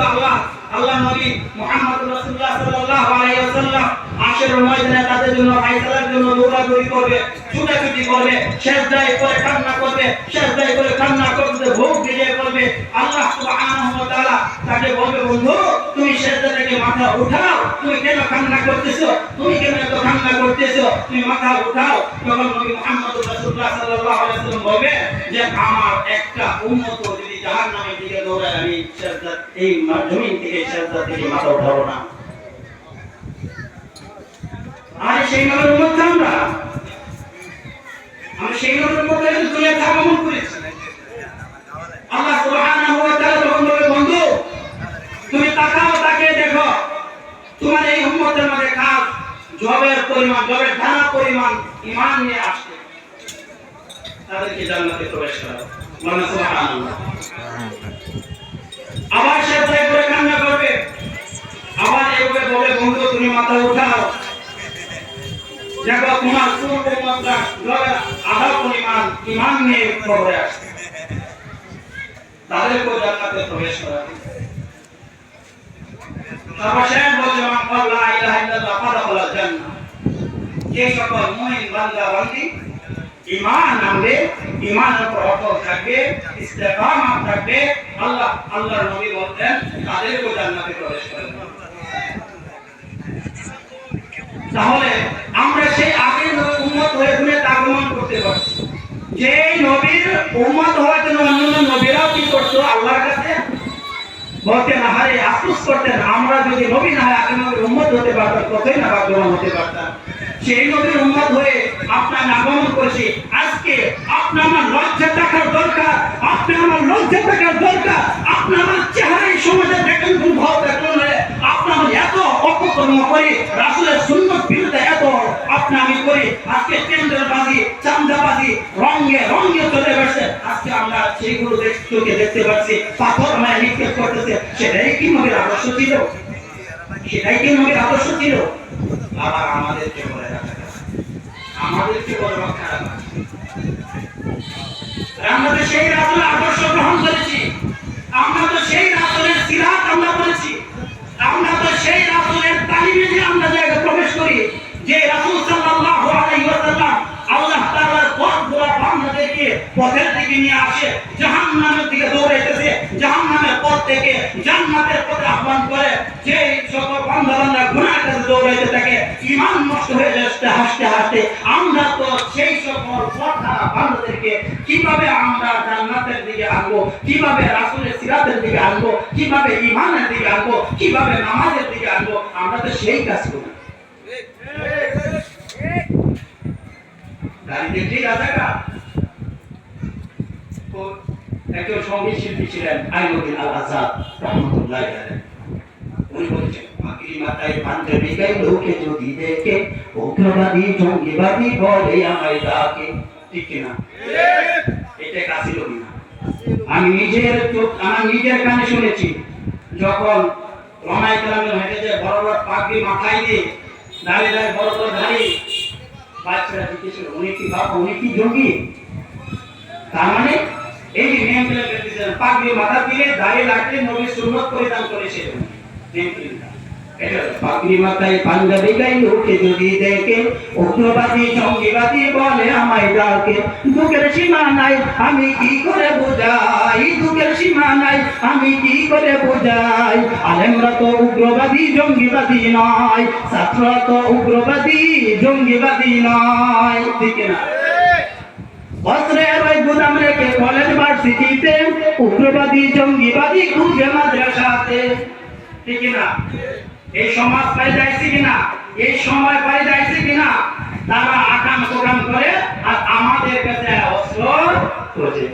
শুধু আল্লাহ নবী মুহাম্মদ রাসূলুল্লাহ সাল্লাল্লাহু আলাইহি ওয়াসাল্লাম আশরের ময়দানে তাদের জন্য ফায়সালার জন্য দৌড়াদৌড়ি করবে, ছুটাছুটি করবে, সিজদায় করে কান্না করবে, সিজদায় করে কান্না করতে ভোগ বিজয় করবে। আল্লাহ সুবহানাহু ওয়া তাআলা তাকে বলবে, বন্ধু তুমি সিজদা থেকে মাথা উঠাও, তুমি কেন কান্না করতেছো, তুমি কেন এত কান্না করতেছো, তুমি মাথা উঠাও। তখন নবী মুহাম্মদ রাসূলুল্লাহ সাল্লাল্লাহু আলাইহি ওয়াসাল্লাম বলবে যে আমার একটা উম্মত যদি জাহান্নামের দিকে দৌড়ায় আমি সিজদা এই জমিন থেকে সিজদা থেকে মাথা উঠাবো না। আর সেই নবীর উম্মত আমরা সেই নবীর উম্মত এই দুনিয়াতে আগমন করেছি। আল্লাহ সুবহানাহু ওয়া তাআলা বলবে, বন্ধু তুমি তাকাও, তাকে দেখো তোমার এই উম্মতের মধ্যে কাজ জবের পরিমাণ, জবের ধারা পরিমাণ ঈমান নিয়ে আসছে, তাদেরকে জান্নাতে প্রবেশ করাও। বলেন সুবহানাল্লাহ। আবার সে করে কান্না করবে, আবার এইভাবে বলে, বন্ধু তুমি মাথা উঠাও, দেখো তোমার পূর্ব উম্মতরা জবের আধা পরিমাণ ঈমান নিয়ে কবরে আসছে, তাদেরকে জান্নাতে প্রবেশ করাবে। সর্বশেষ বলছে মান ক্বালা লা ইলাহা ইল্লাল্লাহ ফাদাখালাল জান্নাহ। যে সকল মুমিন বান্দা বান্দি ঈমান আনবে, ঈমানের উপর অটল থাকবে, ইস্তেকামত থাকবে, আল্লাহর নবী বলেন তাদেরকে জান্নাতে প্রবেশ করাবে। তাহলে আমরা সেই আগের উম্মত হয়ে দুনিয়াতে আগমন করতে পারছি। যে নবীর উম্মত হওয়ার জন্য অন্যান্য নবীরাও কি করতো, আল্লাহর কাছে বলতেন, আহারে আফসোস করতেন, আমরা যদি নবী না হয় আগের নবীর উম্মত হতে পারতাম, কতই না ভাগ্যবান হতে পারতাম। সেই নবীর উম্মত হয়ে আপনার আগমন করেছি। আজকে আপনার আমার লজ্জা থাকার দরকার, আপনি আমার লজ্জা থাকার দরকার। আপনার আমার চেহারায় সমাজে দেখেন কোন ভাব দেখুন, আপনার আমার এত অপকর্ম করি, রাসূলের সুন্নাত বিরুদ্ধে এত আপনি আমি করি, আজকে টেন্ডারবাজি, চাঁদাবাজি রঙে রঙে চলে গেছে। আজকে আমরা সেইগুলো দেখতে পাচ্ছি, পাথর মায়া নিক্ষেপ করতেছে। সেটাই কি নবীর আদর্শ ছিল? সেটাই কি নবীর আদর্শ ছিল? আবার আমাদেরকে বলে রাখা, আমাদেরকে বলে রাখা, আমরা তো সেই রাসূলের আদর্শ গ্রহণ করেছি, আমরা তো সেই রাসূলের সিরাত আমরা করেছি, আমরা তো সেই রাসূলের তালিমে যে আমরা জায়গায় প্রবেশ করি। যে রাসূল সাল্লাল্লাহু আলাইহি ওয়াসাল্লাম আল্লাহ তাআলার পথগুলো বান্দাদেরকে পথের দিকে নিয়ে আসে, জাহান্নামের দিকে দৌড়াইতেছে, জাহান্নামের পথ থেকে জান্নাতের পথে আহ্বান করে। যে সকল বান্দা গুনাহের কাছে দৌড়াইতে থাকে, ঈমান নষ্ট হয়ে যাচ্ছে হাসতে হাসতে। আমরা তো সেই সকল পথহারা বান্দাদেরকে কিভাবে আমরা জান্নাতের দিকে আনবো, কিভাবে রাসূলের সিরাতের দিকে আনবো, কিভাবে ঈমানের দিকে আনবো, কিভাবে নামাজের দিকে আনবো, আমরা তো সেই কাজ করি। দাঁড়িয়ে ঠিক আছে না? তো একজন সঙ্গীত শিল্পী ছিলেন আইনুদ্দিন আল আজাদ রহমতুল্লাহ আলাইহি। উনি বলছেন, পাগড়ি মাথায় পাঞ্জাবি গায়ে লোকে যদি দেখে, উগ্রবাদী জঙ্গিবাদী বলে আমায় ডাকে। ঠিক কিনা? এটা কাছে লোক না। আমি নিজের কানে শুনেছি, যখন রমাই কালামের হেঁটে যে বড় বড় পাগড়ি মাথায় দিয়ে দাঁড়িয়ে দাঁড়িয়ে বড় বড় দাঁড়িয়ে বাচ্চারা জিজ্ঞেস, উনি কি বাবা, উনি কি জঙ্গি? তার মানে এই যে নিয়ম গুলো করতেছেন, পাগড়ি মাথা দিয়ে দাঁড়িয়ে রাখলে নবীর সুন্নাত পরিধান করেছে। পাগড়ি মাথায় পাঞ্জাবি গায়ে লোকে যদি দেখে, উগ্রবাদী জঙ্গিবাদী বলে আমায় ডাকে। দুঃখের সীমা নাই আমি কি করে বোঝাই, দুঃখের সীমা নাই আমি কি করে বোঝাই। আলেমরা তো উগ্রবাদী জঙ্গিবাদী নয়, ছাত্ররা তো উগ্রবাদী জঙ্গিবাদী নয়। ঠিক না? বস্ত্রের ওই গুদাম রেখে কলেজ ভার্সিটিতে, উগ্রবাদী জঙ্গিবাদী খুঁজে মাদ্রাসাতে। ঠিক না? এই সমাজ পাই যাইছে কিনা, এই সময় পাই যাইছে কিনা, তারা আকাম প্রোগ্রাম করে আর আমাদের কাছে অস্ত্র খোঁজে।